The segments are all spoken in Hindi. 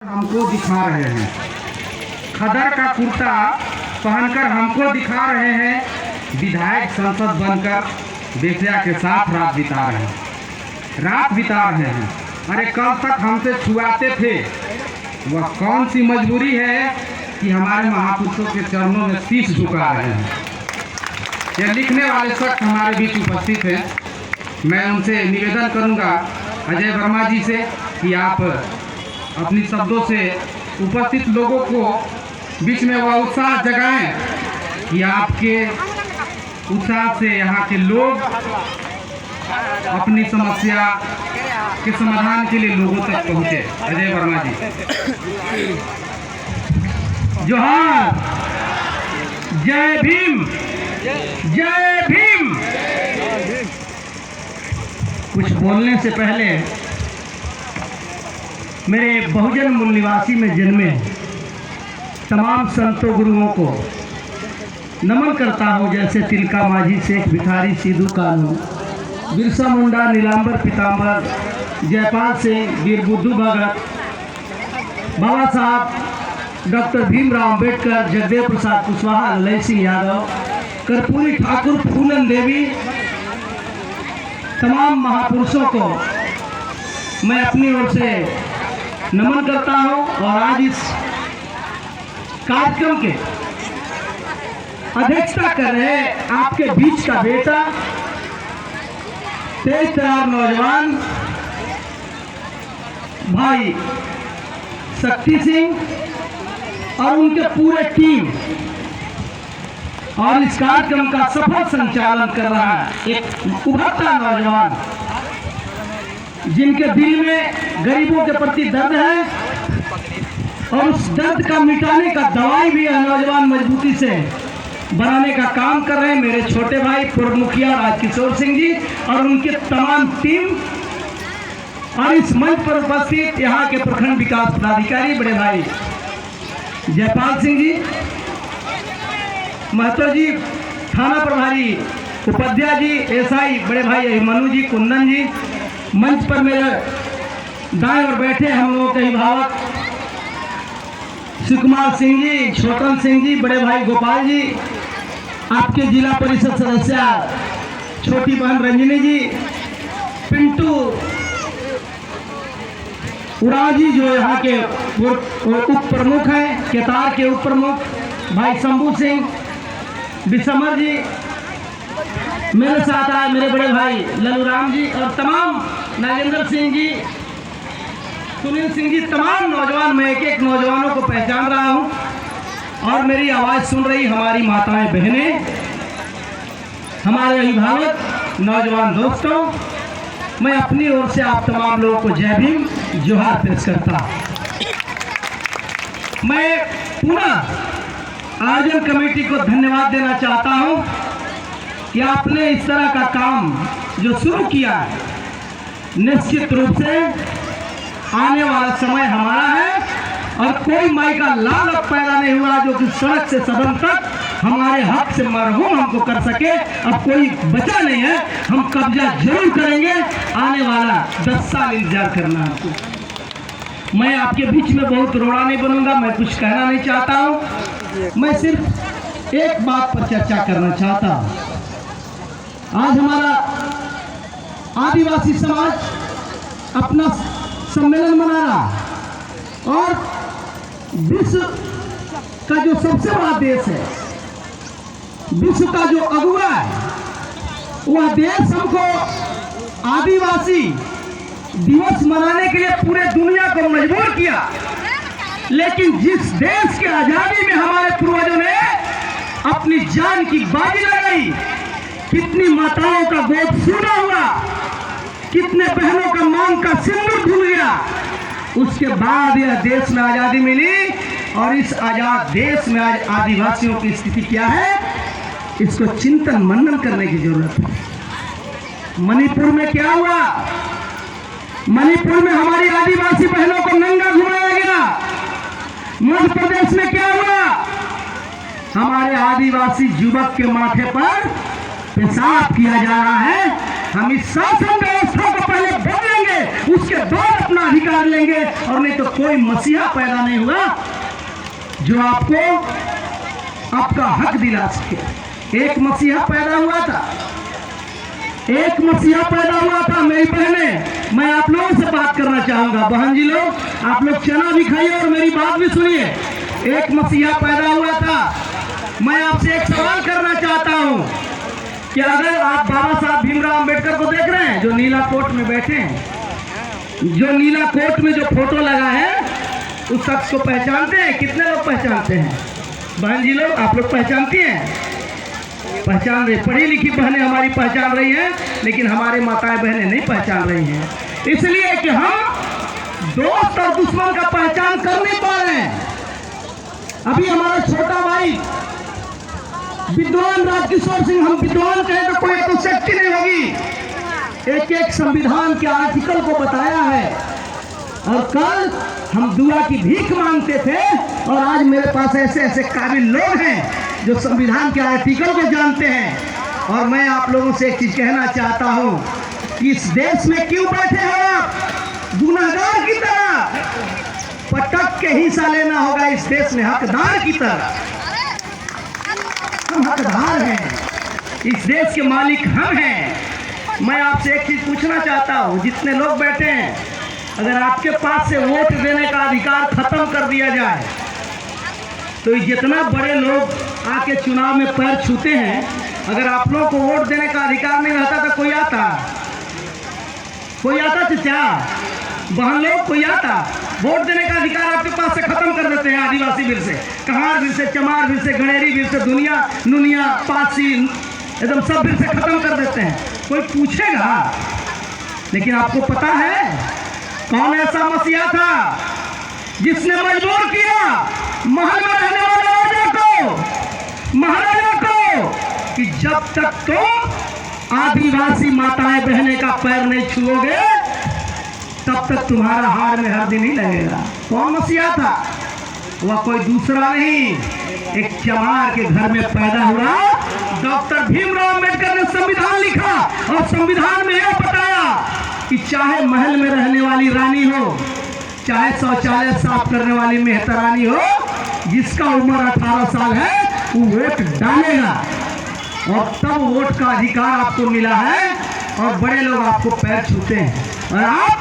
हमको दिखा रहे हैं। खदर का कुर्ता पहनकर हमको दिखा रहे हैं। विधायक संसद बनकर बेटिया के साथ रात बिता रहे हैं। अरे कल तक हमसे छुआते थे। वह कौन सी मजबूरी है कि हमारे महापुरुषों के चरणों में शीश झुका रहे हैं। ये लिखने वाले शख्स हमारे बीच उपस्थित हैं। मैं उनसे निवेदन करूंगा अजय वर्मा जी से कि आप अपनी शब्दों से उपस्थित लोगों को बीच में वह उत्साह जगाएं कि आपके उत्साह से यहाँ के लोग अपनी समस्या के समाधान के लिए लोगों तक पहुँचे। अजय वर्मा जी। जोहार, जय भीम, जय भीम। कुछ बोलने से पहले मेरे बहुजन मूल निवासी में जन्मे तमाम संतों गुरुओं को नमन करता हूँ। जैसे तिलका माझी, शेख भिखारी, सिद्धू कानू, बिरसा मुंडा, नीलांबर पीताम्बर, जयपाल सिंह, वीर बुद्धू भगत, बाबा साहब डॉक्टर भीमराव अम्बेडकर, जगदेव प्रसाद कुशवाहा, ललित सिंह यादव, कर्पूरी ठाकुर, फूलन देवी, तमाम महापुरुषों को मैं अपनी ओर से नमन करता हूं। और आज इस कार्यक्रम के अध्यक्षता कर रहे आपके बीच का बेटा, तेज तरार नौजवान भाई शक्ति सिंह और उनके पूरे टीम, और इस कार्यक्रम का सफल संचालन कर रहा है एक उभरता नौजवान जिनके दिल में गरीबों के प्रति दर्द है और उस दर्द का मिटाने का दवाई भी यह नौजवान मजबूती से बनाने का काम कर रहे हैं। मेरे छोटे भाई पूर्व मुखिया राजकिशोर सिंह जी और उनके तमाम टीम, और इस मंच पर उपस्थित यहाँ के प्रखंड विकास पदाधिकारी बड़े भाई जयपाल सिंह जी, महतो जी, थाना प्रभारी उपाध्याय जी, एसआई बड़े भाई मनु जी, कुंदन जी, मंच पर मेरे दाएं और बैठे हम लोगों के अभिभावक सुकुमार सिंह जी, छोटन सिंह जी, बड़े भाई गोपाल जी, आपके जिला परिषद सदस्य छोटी बहन रंजनी जी, पिंटू उराव जी जो यहाँ के उप प्रमुख हैं, केतार के उप प्रमुख भाई शंभू सिंह, बिसमर जी, मेरे साथ आए मेरे बड़े भाई ललूराम जी और तमाम नागेंद्र सिंह जी, सुनील सिंह जी, तमाम नौजवान। मैं एक एक नौजवानों को पहचान रहा हूं और मेरी आवाज़ सुन रही हमारी माताएं बहनें, हमारे अभिभावक, नौजवान दोस्तों, मैं अपनी ओर से आप तमाम लोगों को जय भीम, जोहार पेश करता। मैं पूरा आयोजन कमेटी को धन्यवाद देना चाहता हूं कि आपने इस तरह का काम जो शुरू किया है, निश्चित रूप से आने वाला समय हमारा है और कोई माई का लाल पैदा नहीं हुआ जो कि सड़क से सदन तक हमारे हक से मरहूम हमको कर सके। अब कोई बचा नहीं है, हम कब्जा जरूर करेंगे। आने वाला 10 साल इंतजार करना आपको। मैं आपके बीच में बहुत रोड़ा नहीं बनूंगा, मैं कुछ कहना नहीं चाहता हूँ। मैं सिर्फ एक बात पर चर्चा करना चाहता हूँ। आज हमारा आदिवासी समाज अपना सम्मेलन मना रहा और विश्व का जो सबसे बड़ा देश है, विश्व का जो अगुवा है, वह देश हमको आदिवासी दिवस मनाने के लिए पूरे दुनिया को मजबूर किया। लेकिन जिस देश के आजादी में हमारे पूर्वजों ने अपनी जान की बाजी लगाई, कितनी माताओं का गोद सूना हुआ, कितने बहनों का मांग का सिंदूर धुल गया, उसके बाद यह देश में आजादी मिली। और इस आजाद देश में आज आदिवासियों की स्थिति क्या है, इसको चिंतन मनन करने की जरूरत है। मणिपुर में क्या हुआ? मणिपुर में हमारी आदिवासी बहनों को नंगा घुमाया गया। मध्य प्रदेश में क्या हुआ? हमारे आदिवासी युवक के माथे पर पेशाब किया जा रहा है। हम इस शासन व्यवस्था को पहले बदलेंगे, उसके बाद अपना अधिकार लेंगे, और नहीं तो कोई मसीहा पैदा नहीं हुआ जो आपको आपका हक दिला सके। एक मसीहा पैदा हुआ था, एक मसीहा पैदा हुआ था। मेरी बहनें, मैं आप लोगों से बात करना चाहूंगा। बहन जी लोग, आप लोग चना भी खाइए और मेरी बात भी सुनिए। एक मसीहा पैदा हुआ था। मैं आपसे एक सवाल करना चाहता हूं कि अगर आप बाबा साहब भीमराव अंबेडकर को देख रहे हैं, जो नीला कोट में बैठे हैं, जो नीला कोट में जो फोटो लगा है, उस शख्स को पहचानते हैं? कितने लोग पहचानते हैं? बहन जी लोग, आप लोग पहचानती हैं? पहचान रही, पढ़ी लिखी बहनें हमारी पहचान रही हैं, लेकिन हमारे माताएं बहनें नहीं पहचान रही हैं, इसलिए कि हम दोस्त और दुश्मन का पहचान कर नहीं पा रहे हैं। अभी हमारा छोटा भाई विद्वान राजकिशोर सिंह, हम विद्वान कहें तो कोई तो शक्ति नहीं होगी, एक एक संविधान के आर्टिकल को बताया है। और कल हम दुआ की भीख मांगते थे, और आज मेरे पास ऐसे ऐसे काबिल लोग हैं जो संविधान के आर्टिकल को जानते हैं। और मैं आप लोगों से एक चीज कहना चाहता हूं कि इस देश में क्यों बैठे हो आप गुनाहगार की तरह? पटक के हिस्सा लेना होगा इस देश में हकदार की तरह। हम हकदार हैं, इस देश के मालिक हम हैं। मैं आपसे एक चीज पूछना चाहता हूं, जितने लोग बैठे हैं, अगर आपके पास से वोट देने का अधिकार खत्म कर दिया जाए, तो जितना बड़े लोग आके चुनाव में पैर छूते हैं, अगर आप लोगों को वोट देने का अधिकार नहीं रहता तो कोई आता चाचा बहन लोग, कोई आता? वोट देने का अधिकार आपके पास से खत्म कर देते हैं। आदिवासी भीड़ से, कहार भीड़ से, चमार भीड़ से, गणेरी भीड़ से, दुनिया नुनिया पासी, एकदम सब भीड़ से खत्म कर देते हैं। कोई पूछेगा? लेकिन आपको पता है कौन ऐसा मसीहा था जिसने मजबूर किया महल में रहने वाले महाराजा को कि जब तक तो आदिवासी माताएं बहने का पैर नहीं छुओगे, तब तक तुम्हारा हार में हरदी नहीं लगेगा। कौन मसीहा था? वह कोई दूसरा नहीं, एक चमार के घर में पैदा हुआ डॉक्टर भीमराव अंबेडकर ने संविधान लिखा, और संविधान में यह बताया कि चाहे महल में रहने वाली रानी हो, चाहे शौचालय साफ करने वाली मेहतरानी हो, जिसका उम्र 18 साल है वो वोट डालेगा। और तब वोट का अधिकार आपको मिला है, और बड़े लोग आपको पैर छूते हैं, और आप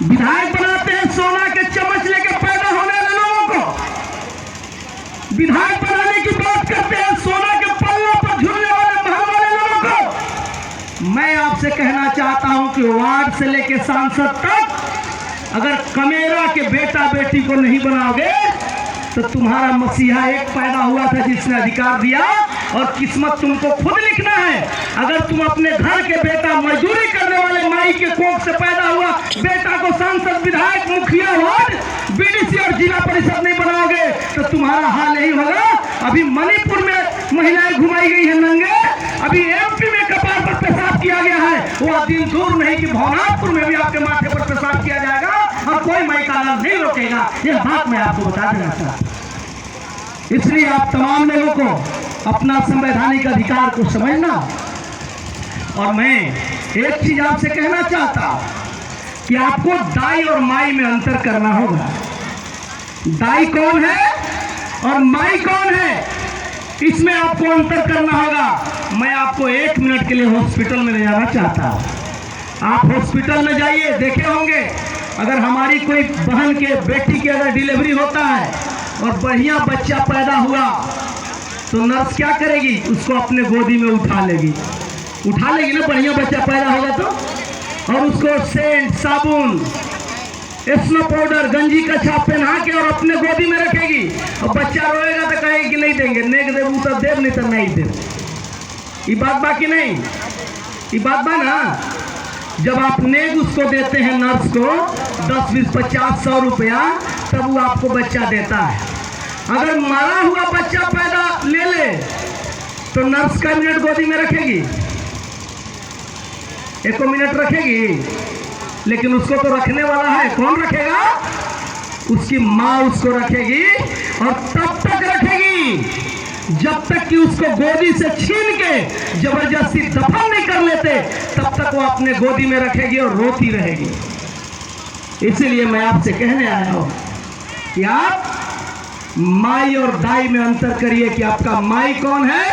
विधायक बनाते हैं सोना के चम्मच लेके पैदा होने वाले लोगों को। विधायक बनाने की बात करते हैं सोना के पल्लों पर झूलने वाले महल वाले लोगों को। मैं आपसे कहना चाहता हूं कि वार्ड से लेके सांसद तक अगर कमेरा के बेटा बेटी को नहीं बनाओगे, तो तुम्हारा मसीहा एक पैदा हुआ था जिसने अधिकार दिया, और किस्मत तुमको खुद लिखना है। अगर तुम अपने घर के बेटा, मजदूरी करने वाले माई के कोख से पैदा हुआ बेटा को सांसद, विधायक, मुखिया, वार्ड, बीडीसी और जिला परिषद नहीं बनाओगे, तो तुम्हारा हाल यही होगा। अभी मणिपुर में महिलाएं घुमाई गई है नंगे, अभी एमपी में कपार पर पेशाब किया गया है। वो दिन दूर नहीं कि भवनाथपुर में भी आपके माथे पर पेशाब किया जाएगा, और कोई माई का नाम नहीं रोकेगा। यह बात मैं आपको बता देना चाहता हूं। इसलिए आप तमाम लोगों को अपना संवैधानिक अधिकार को समझना। और मैं एक चीज आपसे कहना चाहता हूं कि आपको दाई और माई में अंतर करना होगा। दाई कौन है और माई कौन है, इसमें आपको अंतर करना होगा। मैं आपको 1 मिनट के लिए हॉस्पिटल में ले जाना चाहता हूं। आप हॉस्पिटल में जाइए, देखे होंगे अगर हमारी कोई बहन के बेटी की अगर डिलीवरी होता है और बढ़िया बच्चा पैदा हुआ, तो नर्स क्या करेगी? उसको अपने गोदी में उठा लेगी ना, बढ़िया बच्चा पैदा होगा तो, और उसको सेंट, साबुन, स्नो पाउडर, गंजी का छाप पहना के और अपने गोदी में रखेगी। और बच्चा रोएगा तो कहेगी कि नहीं देंगे, नेक देव तो देव, नहीं तो नहीं देव। ये बात बाकी नहीं, ये बात बा ना। जब आप नेग उसको देते हैं नर्स को 10, 20, 50, 100 रुपया, तब वो आपको बच्चा देता है। अगर मरा हुआ बच्चा पैदा ले तो नर्स का मिनट गोदी में रखेगी? 1 मिनट रखेगी? लेकिन उसको तो रखने वाला है, कौन रखेगा? उसकी माँ उसको रखेगी, और तब तक रखेगी जब तक कि उसको गोदी से छीन के जबरदस्ती दफन नहीं कर लेते, तब तक वो अपने गोदी में रखेगी और रोती रहेगी। इसीलिए मैं आपसे कहने आया हूं कि आप माई और दाई में अंतर करिए कि आपका माई कौन है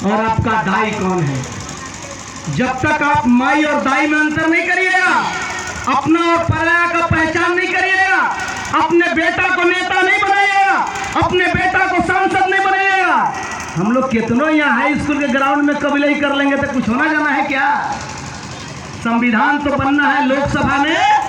और आपका दाई कौन है। जब तक आप माई और दाई में अंतर नहीं करिएगा, अपना और पराया का पहचान नहीं करिएगा, अपने बेटा को नेता नहीं बनाइएगा, अपने बेटा को सांसद नहीं बनाइएगा। हम लोग कितनों यहाँ हाई स्कूल के ग्राउंड में कबीलाई कर लेंगे तो कुछ होना जाना है क्या? संविधान तो बनना है लोकसभा में।